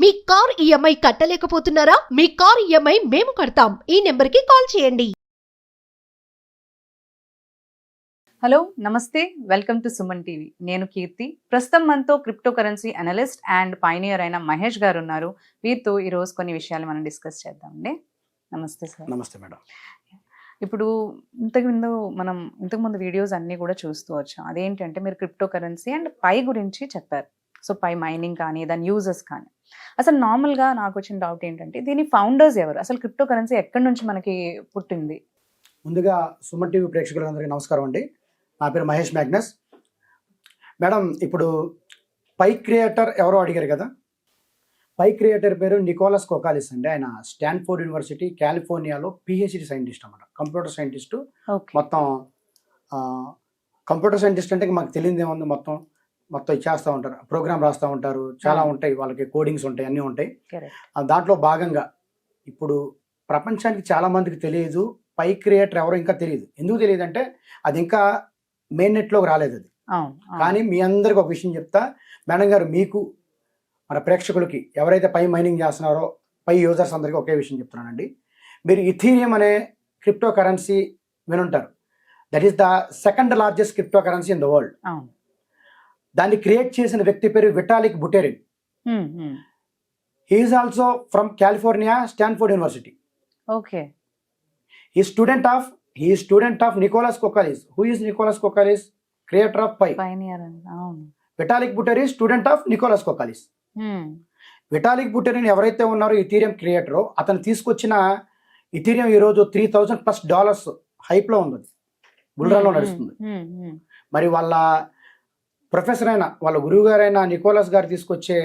మీ car EMI కట్టలేకపోతున్నారా? మీ car EMI మేము కడతాం. ఈ నెంబర్కి కాల్ చేయండి. హలో నమస్తే, వెల్కమ్ టు సుమన్ టీవీ. నేను కీర్తి. ప్రస్తుతం మనతో crypto currency analyst and pioneer అయిన మహేష్ గారు ఉన్నారు. వీరితో ఈరోజు కొన్ని విషయాలు మనం డిస్కస్ చేద్దామండి. నమస్తే సార్. నమస్తే మేడం. ఇప్పుడు మనం ఇంతకుముందు వీడియోస్ అన్నీ కూడా చూస్తూ వచ్చాం. అదేంటంటే మీరు క్రిప్టో కరెన్సీ అండ్ పై గురించి చెప్పారు. సో పై మైనింగ్ కానీ దాని యూజెస్ కానీ, అసలు నార్మల్గా నాకు వచ్చిన డౌట్ ఏంటంటే దీని ఫౌండర్స్ ఎవరు? అసలు క్రిప్టో కరెన్సీ ఎక్కడి నుంచి మనకి పుట్టింది? ముందుగా సుమన్ టీవీ ప్రేక్షకులందరికీ నమస్కారం అండి. నా పేరు మహేష్ మ్యాగ్నస్. మేడం, ఇప్పుడు పై క్రియేటర్ ఎవరో అడిగారు కదా. పై క్రియేటర్ పేరు నికోలస్ కోకాలిస్ అండి. ఆయన స్టాన్ఫోర్డ్ యూనివర్సిటీ కాలిఫోర్నియాలో పిహెచ్డి సైంటిస్ట్ అన్నమాట. Computer scientist. మొత్తం కంప్యూటర్ సైంటిస్ట్ అంటే మాకు తెలియదు ఏముంది, మొత్తం చేస్తూ ఉంటారు, ప్రోగ్రామ్ రాస్తూ ఉంటారు, చాలా ఉంటాయి, వాళ్ళకి కోడింగ్స్ ఉంటాయి, అన్నీ ఉంటాయి. దాంట్లో భాగంగా ఇప్పుడు ప్రపంచానికి చాలా మందికి తెలియదు పై క్రియేటర్ ఎవరో, ఇంకా తెలియదు. ఎందుకు తెలియదు అంటే అది ఇంకా మెయిన్ నెట్లోకి రాలేదు అది. కానీ మీ అందరికి ఒక విషయం చెప్తా మేడం గారు, మీకు మన ప్రేక్షకులకి ఎవరైతే పై మైనింగ్ చేస్తున్నారో పై యూజర్స్ అందరికీ ఒకే విషయం చెప్తున్నానండి. మీరు ఇథీరియం అనే క్రిప్టో కరెన్సీ వినుంటారు. That is the second largest crypto currency in the world. దాన్ని క్రియేట్ చేసిన వ్యక్తి పేరు Vitalik Buterin. He is also from California Stanford university. Okay. He is student of Nicholas Kokalis. Who is Nicholas Kokalis? Creator of Pi. Pioneer. Vitalik Buterin, student of Nicholas Kokalis. Vitalik Buterin ఎవరైతే ఉన్నారో Ethereum క్రియేటరో, అతను తీసుకొచ్చిన Ethereum ఈరోజు $3,000+ హైప్లో ఉంది, బుల్రన్లో నడుస్తుంది. మరి వాళ్ళ professor అయిన వాళ్ళ గురువు గారైన నికోలస్ గారు తీసుకొచ్చే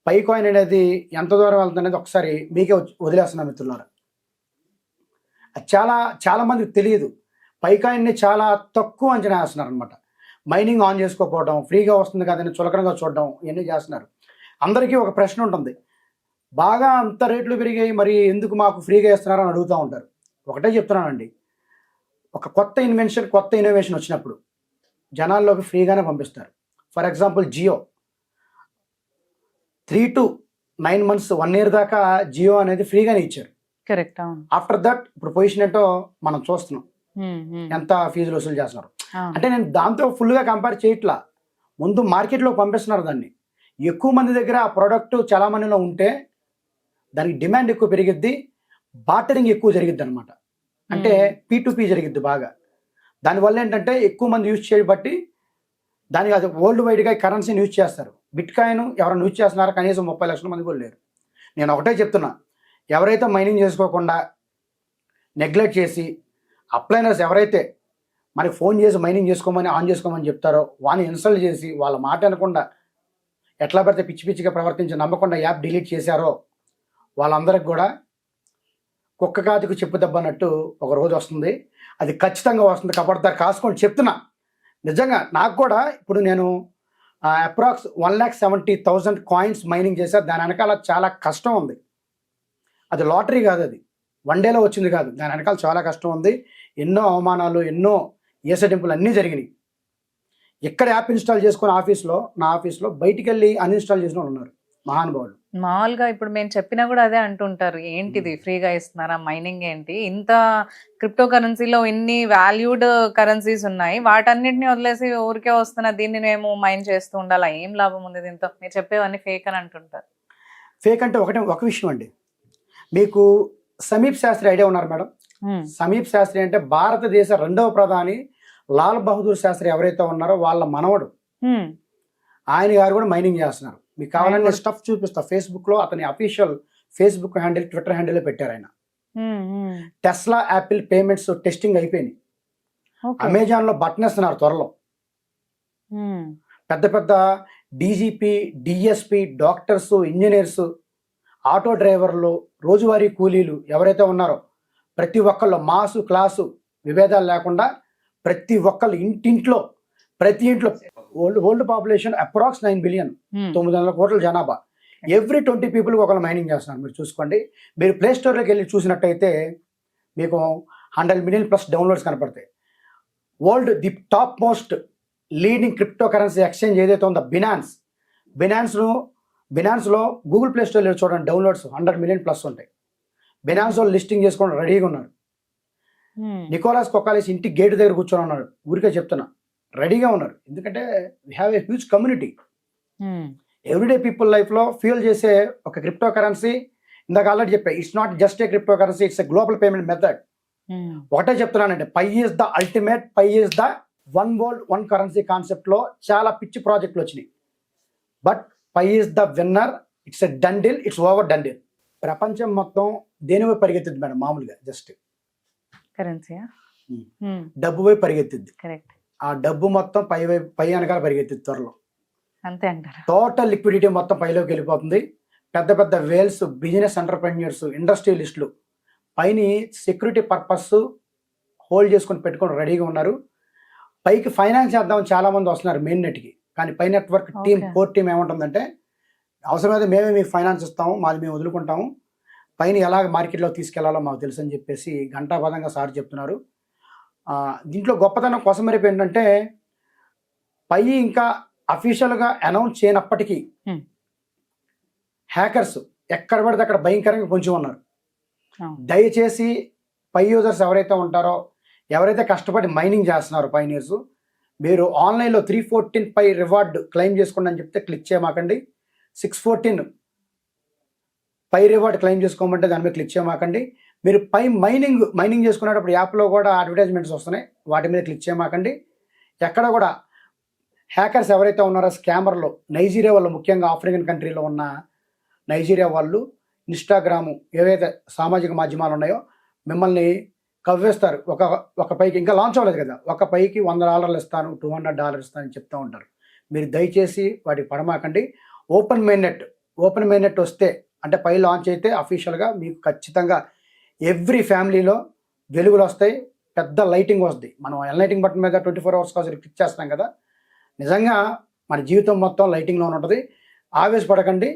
పై కాయిన్ అనేది ఎంత దూరం వెళ్తుంది అనేది ఒకసారి మీకే వదిలేస్తున్నా మిత్రులారా. చాలా మందికి తెలియదు. పై కాయిన్ని చాలా తక్కువ అంచనా వేస్తున్నారు అనమాట. మైనింగ్ ఆన్ చేసుకోకపోవడం, ఫ్రీగా వస్తుంది కదని చులకనగా చూడడం, ఇవన్నీ చేస్తున్నారు. అందరికీ ఒక ప్రశ్న ఉంటుంది, బాగా అంత రేట్లు పెరిగాయి మరి ఎందుకు మాకు ఫ్రీగా ఇస్తున్నారని అడుగుతూ ఉంటారు. ఒకటే చెప్తున్నానండి, ఒక కొత్త ఇన్నోవేషన్ వచ్చినప్పుడు జనాల్లోకి ఫ్రీగానే పంపిస్తారు. For example Jio 3 to 9 months 1 year దాకా జియో అనేది ఫ్రీగానే ఇచ్చారు. కరెక్ట్. ఆఫ్టర్ దట్ ఇప్పుడు పొజిషన్ ఏంటో మనం చూస్తున్నాం, ఎంత ఫీజులు వసూలు చేస్తున్నారు. అంటే నేను దాంతో ఫుల్గా కంపేర్ చేయట్లా, ముందు మార్కెట్లో పంపిస్తున్నారు దాన్ని. ఎక్కువ మంది దగ్గర ఆ ప్రోడక్ట్ చాలా మందిలో ఉంటే దానికి డిమాండ్ ఎక్కువ పెరిగిద్ది, బార్టరింగ్ ఎక్కువ జరిగిద్ది అనమాట. అంటే P2P జరిగిద్ది బాగా. దానివల్ల ఏంటంటే ఎక్కువ మంది యూజ్ చేయబట్టి దానికి అది వరల్డ్ వైడ్గా కరెన్సీని యూజ్ చేస్తారు. బిట్ కాయిన్ ఎవరైనా యూజ్ చేస్తున్నారో కనీసం 30 లక్షల మంది కూడా లేరు. నేను ఒకటే చెప్తున్నా, ఎవరైతే మైనింగ్ చేసుకోకుండా నెగ్లెక్ట్ చేసి అప్లైనర్స్ ఎవరైతే మనకి ఫోన్ చేసి మైనింగ్ చేసుకోమని ఆన్ చేసుకోమని చెప్తారో వాళ్ళని ఇన్స్టాల్ చేసి వాళ్ళ మాట అనకుండా ఎట్లా పడితే పిచ్చిగా ప్రవర్తించి నమ్మకుండా యాప్ డిలీట్ చేశారో వాళ్ళందరికి కూడా కుక్క కాతికి చెప్పు దెబ్బన్నట్టు ఒక రోజు వస్తుంది. అది ఖచ్చితంగా వస్తుంది. కపడతారు కాసుకోండి చెప్తున్నా. నిజంగా నాకు కూడా ఇప్పుడు నేను అప్రాక్స్ 1,70,000 కాయిన్స్ మైనింగ్ చేశారు. దాని వెనకాల చాలా కష్టం ఉంది. అది లాటరీ కాదు, అది వన్ డేలో వచ్చింది కాదు. దాని వెనకాల చాలా కష్టం ఉంది. ఎన్నో అవమానాలు, ఎన్నో ఏసడింపులు అన్నీ జరిగినాయి. ఎక్కడ యాప్ ఇన్స్టాల్ చేసుకుని నా ఆఫీస్లో బయటికి వెళ్ళి అన్ఇన్స్టాల్ చేసిన వాళ్ళు ఉన్నారు, మహానుభావులు. మామూలుగా ఇప్పుడు మేము చెప్పినా కూడా అదే అంటుంటారు, ఏంటిది ఫ్రీగా ఇస్తున్నారా, మైనింగ్ ఏంటి, ఇంత క్రిప్టో కరెన్సీలో ఇన్ని వాల్యూడ్ కరెన్సీస్ ఉన్నాయి, వాటన్నిటిని వదిలేసి ఊరికే వస్తున్నా దీన్ని మేము మైన్ చేస్తూ ఉండాలా, ఏం లాభం ఉంది దీంతో, మీరు చెప్పేవన్నీ ఫేక్ అని అంటుంటారు. ఫేక్ అంటే ఒక విషయం అండి, మీకు సమీప్ శాస్త్రి ఐడియా ఉన్నారు మేడం? సమీప్ శాస్త్రి అంటే భారతదేశ 2వ ప్రధాని లాల్ బహదూర్ శాస్త్రి ఎవరైతే ఉన్నారో వాళ్ళ మనవడు. ఆయన గారు కూడా మైనింగ్ చేస్తున్నారు. మీకు కావాలని స్టఫ్ చూపిస్తా. ఫేస్బుక్లో అతని official Facebook handle, Twitter handle పెట్టారు ఆయన. టెస్లా, యాపిల్ పేమెంట్స్ టెస్టింగ్ అయిపోయినాయి. అమెజాన్లో బటన్ ఇస్తున్నారు త్వరలో. పెద్ద DGP, DSP, doctors, engineers, auto డ్రైవర్లు, రోజువారీ కూలీలు ఎవరైతే ఉన్నారో ప్రతి ఒక్కళ్ళు మాసు క్లాసు విభేదాలు లేకుండా ప్రతి ఒక్కళ్ళు ప్రతి ఇంట్లో వరల్డ్ పాపులేషన్ అప్రాక్స్ 9 బిలియన్, 900 కోట్ల జనాభా. ఎవ్రీ 20 people ఒకళ్ళు మైనింగ్ చేస్తున్నారు. మీరు చూసుకోండి. మీరు ప్లే స్టోర్లోకి వెళ్ళి చూసినట్టయితే మీకు 100 million+ డౌన్లోడ్స్ కనపడతాయి. World the top most leading crypto currency exchange ఏదైతే ఉందో బినాన్స్ను బినాన్స్లో గూగుల్ ప్లే స్టోర్లో చూడండి డౌన్లోడ్స్ 100 మిలియన్ ప్లస్ ఉంటాయి. బినాన్స్లో లిస్టింగ్ చేసుకోవడం రెడీగా ఉన్నారు. నికోలాస్ కొకాలిస్ ఇంటి గేట్ దగ్గర కూర్చొని ఉన్నాడు, ఊరికే చెప్తున్నా, రెడీగా ఉన్నారు. ఎందుకంటే we have a huge community. Everyday people లైఫ్లో ఫ్యూయల్ చేసే ఒక క్రిప్టో కరెన్సీ, ఇందాక ఆల్రెడీ చెప్పా, it's not just a crypto currency, it's a global payment method. ఒకటే చెప్తున్నానంటే Pi is the ultimate, Pi is the one world one currency కాన్సెప్ట్లో చాలా పిచ్చి ప్రాజెక్టులు వచ్చినాయి. But Pi is the winner, it's a done deal, it's over done deal. ప్రపంచం మొత్తం దేనివై పరిగెత్తింది మేడం, మామూలుగా జస్ట్ కరెన్సీయా? డబ్బు వైపు పరిగెత్తింది. కరెక్ట్. ఆ డబ్బు మొత్తం పై వెనకాల పరిగెత్తింది త్వరలో. అంతే అంటారు. టోటల్ లిక్విడిటీ మొత్తం పైలోకి వెళ్ళిపోతుంది. పెద్ద పెద్ద వేల్స్, బిజినెస్ ఎంటర్ప్రెన్యూర్స్, ఇండస్ట్రియలిస్టులు పైన సెక్యూరిటీ పర్పస్ హోల్డ్ చేసుకొని పెట్టుకొని రెడీగా ఉన్నారు. పైకి ఫైనాన్స్ చేద్దామని చాలా మంది వస్తున్నారు మెయిన్ నెట్కి. కానీ pi network team, core team ఏముంటుందంటే, అవసరమైతే మేమే మీకు ఫైనాన్స్ ఇస్తాము, మాది మేము వదులుకుంటాము, పైన ఎలాగ మార్కెట్లో తీసుకెళ్లాలో మాకు తెలుసు అని చెప్పేసి గంటాపదంగా సార్ చెప్తున్నారు. దీంట్లో గొప్పతనం కోసం మరిపి ఏంటంటే, పై ఇంకా అఫీషియల్గా అనౌన్స్ చేయనప్పటికీ హ్యాకర్స్ ఎక్కడ పడితే అక్కడ భయంకరంగా కొంచెం ఉన్నారు. దయచేసి పై యూజర్స్ ఎవరైతే ఉంటారో, ఎవరైతే కష్టపడి మైనింగ్ చేస్తున్నారో పైనీర్స్, మీరు ఆన్లైన్లో 314 పై రివార్డ్ క్లెయిమ్ చేసుకోండి అని చెప్తే క్లిక్ చేయమాకండి. 614 పై రివార్డ్ క్లెయిమ్ చేసుకోమంటే దాని మీద క్లిక్ చేయమాకండి. మీరు పై మైనింగ్ చేసుకునేటప్పుడు యాప్లో కూడా అడ్వర్టైజ్మెంట్స్ వస్తున్నాయి, వాటి మీద క్లిక్ చేయమాకండి. ఎక్కడ కూడా హ్యాకర్స్ ఎవరైతే ఉన్నారో, స్కామర్లు, నైజీరియా వాళ్ళు, ముఖ్యంగా ఆఫ్రికన్ కంట్రీలో ఉన్న నైజీరియా వాళ్ళు, ఇన్స్టాగ్రాము, ఏవైతే సామాజిక మాధ్యమాలు ఉన్నాయో మిమ్మల్ని కవ్వేస్తారు. ఒక పైకి ఇంకా లాంచ్ అవ్వలేదు కదా, ఒక పైకి $100 ఇస్తాను, $200 ఇస్తాను అని చెప్తూ ఉంటారు. మీరు దయచేసి వాటికి పడమాకండి. ఓపెన్ మెయిన్నెట్ వస్తే, అంటే పై లాంచ్ అయితే అఫీషియల్గా మీకు ఖచ్చితంగా ఎవ్రీ ఫ్యామిలీలో వెలుగులు వస్తాయి, పెద్ద లైటింగ్ వస్తుంది. మనం లైటింగ్ బటన్ మీద 24 hours కోసం క్లిక్ చేస్తాం కదా, నిజంగా మన జీవితం మొత్తం లైటింగ్లో ఉంటుంది. ఆవేశపడకండి,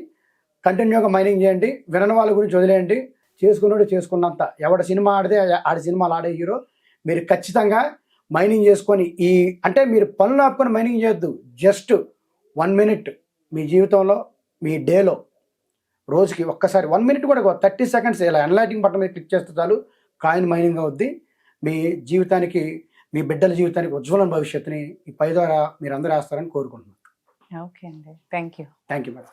కంటిన్యూగా మైనింగ్ చేయండి. వినని వాళ్ళ గురించి వదిలేయండి. చేసుకున్నాడు చేసుకున్నంత, ఎవడ సినిమా ఆడితే ఆడి సినిమాలు ఆడే హీరో. మీరు ఖచ్చితంగా మైనింగ్ చేసుకొని, అంటే మీరు పనులు ఆపుకొని మైనింగ్ చేయొద్దు. జస్ట్ 1 minute మీ జీవితంలో, మీ డేలో, రోజుకి ఒక్కసారి 1 minute కూడా 30 seconds ఇలా ఎన్లైటింగ్ బటన్ మీద క్లిక్ చేస్తే చాలు, కాయిన్ మైనింగ్ అవుద్ది. మీ జీవితానికి, మీ బిడ్డల జీవితానికి ఉజ్వలమైన భవిష్యత్తుని ఈ పై ద్వారా మీరు అందరూ వేస్తారని కోరుకుంటున్నాను. ఓకే అండి, thank you. Thank you madam.